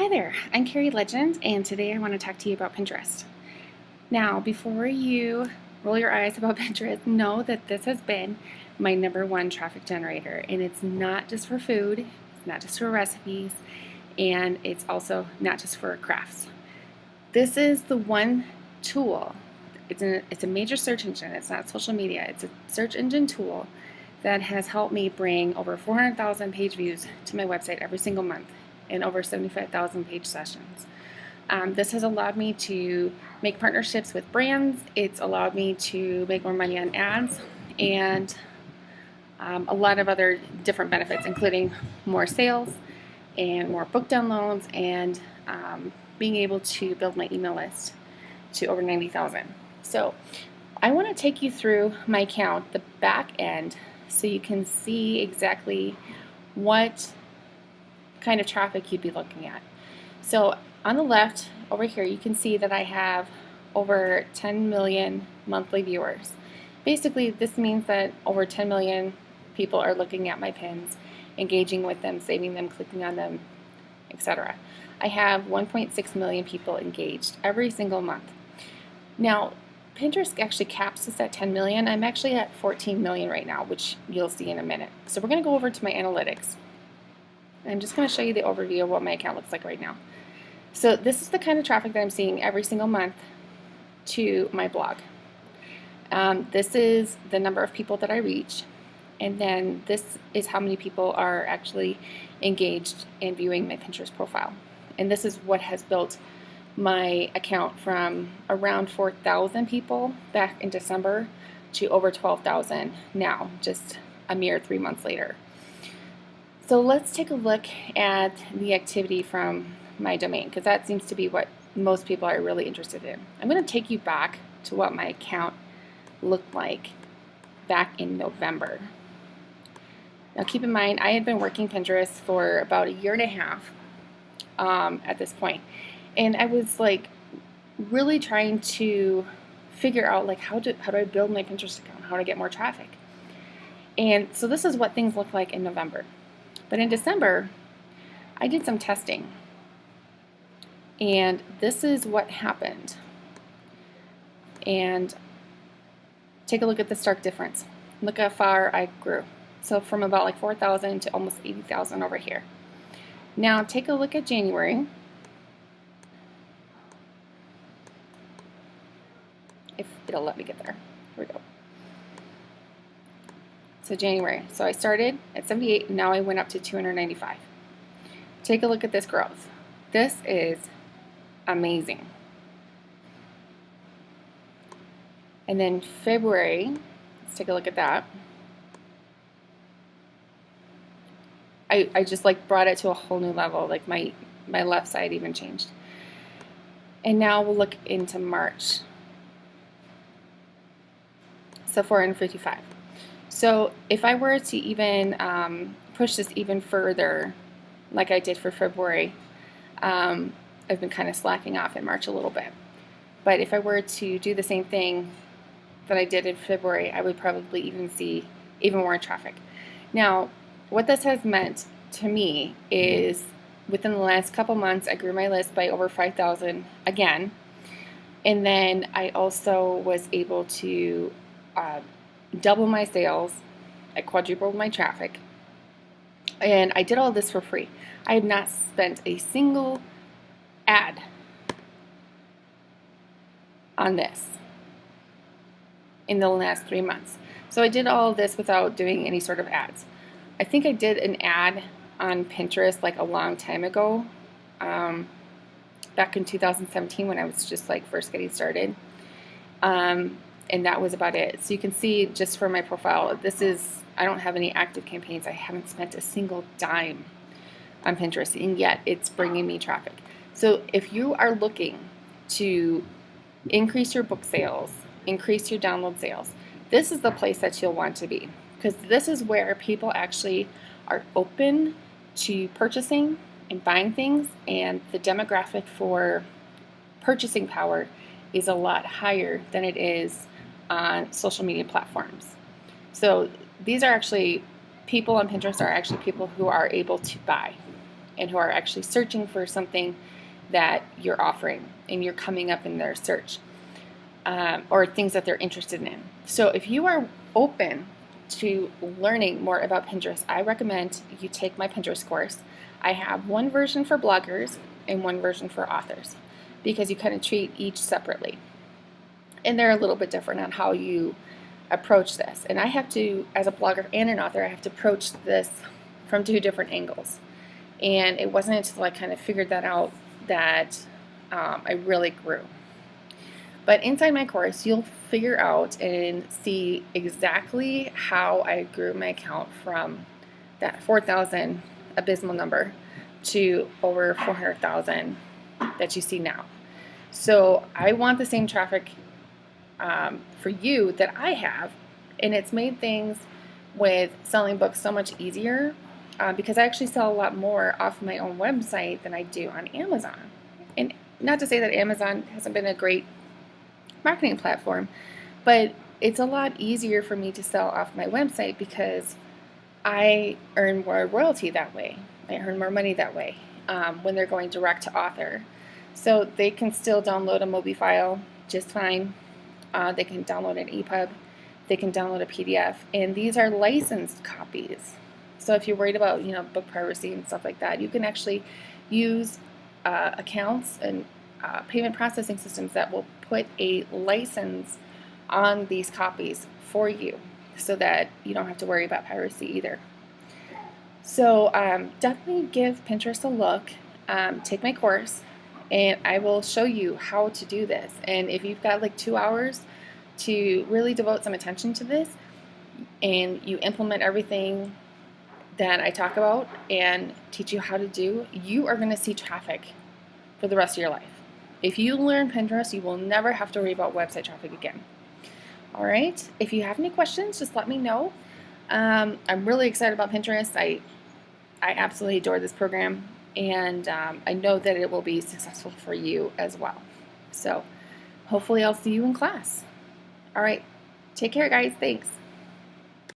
Hi there, I'm Carrie Legend, and today I want to talk to you about Pinterest. Now, before you roll your eyes about Pinterest, know that this has been my #1 traffic generator, and it's not just for food, it's not just for recipes, and it's also not just for crafts. This is the one tool, it's a major search engine, it's not social media, it's a search engine tool that has helped me bring over 400,000 page views to my website every single month and over 75,000 page sessions. This has allowed me to make partnerships with brands. It's allowed me to make more money on ads and a lot of other different benefits, including more sales and more book downloads and being able to build my email list to over 90,000. So I want to take you through my account, the back end, so you can see exactly what kind of traffic you'd be looking at. So on the left over here, you can see that I have over 10 million monthly viewers. Basically, this means that over 10 million people are looking at my pins, engaging with them, saving them, clicking on them, etc. I have 1.6 million people engaged every single month. Now, Pinterest actually caps us at 10 million. I'm actually at 14 million right now, which you'll see in a minute. So we're going to go over to my analytics. I'm just going to show you the overview of what my account looks like right now. So this is the kind of traffic that I'm seeing every single month to my blog. This is the number of people that I reach, and then this is how many people are actually engaged in viewing my Pinterest profile. And this is what has built my account from around 4,000 people back in December to over 12,000 now, just a mere 3 months later. So let's take a look at the activity from my domain, because that seems to be what most people are really interested in. I'm going to take you back to what my account looked like back in November. Now keep in mind, I had been working Pinterest for about a year and a half at this point, and I was like really trying to figure out like how do I build my Pinterest account, how to get more traffic. And so this is what things look like in November. But in December, I did some testing, and this is what happened. And take a look at the stark difference. Look how far I grew. So from about like 4,000 to almost 80,000 over here. Now take a look at January. If it'll let me get there. Here we go. So January. So I started at 78, and now I went up to 295. Take a look at this growth. This is amazing. And then February, let's take a look at that. I just like brought it to a whole new level, like my left side even changed. And now we'll look into March. So 455. So if I were to even push this even further, like I did for February, I've been kind of slacking off in March a little bit. But if I were to do the same thing that I did in February, I would probably even see even more traffic. Now, what this has meant to me is within the last couple months, I grew my list by over 5,000 again. And then I also was able to double my sales. I quadrupled my traffic. And I did all this for free. I have not spent a single ad on this in the last 3 months. So I did all of this without doing any sort of ads. I think I did an ad on Pinterest like a long time ago, back in 2017 when I was just like first getting started. And that was about it. So you can see just for my profile, I don't have any active campaigns. I haven't spent a single dime on Pinterest, and yet it's bringing me traffic. So if you are looking to increase your book sales, increase your download sales, this is the place that you'll want to be, because this is where people actually are open to purchasing and buying things, and the demographic for purchasing power is a lot higher than it is on social media platforms. So these are actually, people on Pinterest are actually people who are able to buy. and who are actually searching for something that you're offering and you're coming up in their search, or things that they're interested in. So if you are open to learning more about Pinterest, I recommend you take my Pinterest course. I have one version for bloggers and one version for authors, because you kind of treat each separately. And they're a little bit different on how you approach this. And I have to, as a blogger and an author, I have to approach this from two different angles. And it wasn't until I kind of figured that out that I really grew. But inside my course, you'll figure out and see exactly how I grew my account from that 4,000 abysmal number to over 400,000 that you see now. So I want the same traffic for you that I have, and it's made things with selling books so much easier because I actually sell a lot more off my own website than I do on Amazon. And not to say that Amazon hasn't been a great marketing platform, but it's a lot easier for me to sell off my website because I earn more royalty that way. I earn more money that way when they're going direct to author. So they can still download a MOBI file just fine. They can download an EPUB. They can download a PDF, and these are licensed copies. So if you're worried about book privacy and stuff like that, you can actually use accounts and payment processing systems that will put a license on these copies for you, so that you don't have to worry about piracy either. So definitely give Pinterest a look. Take my course, and I will show you how to do this. And if you've got like 2 hours to really devote some attention to this, and you implement everything that I talk about and teach you how to do, you are going to see traffic for the rest of your life. If you learn Pinterest, you will never have to worry about website traffic again. All right. If you have any questions, just let me know. I'm really excited about Pinterest. I absolutely adore this program, and I know that it will be successful for you as well. So hopefully I'll see you in class. All right. Take care, guys. Thanks.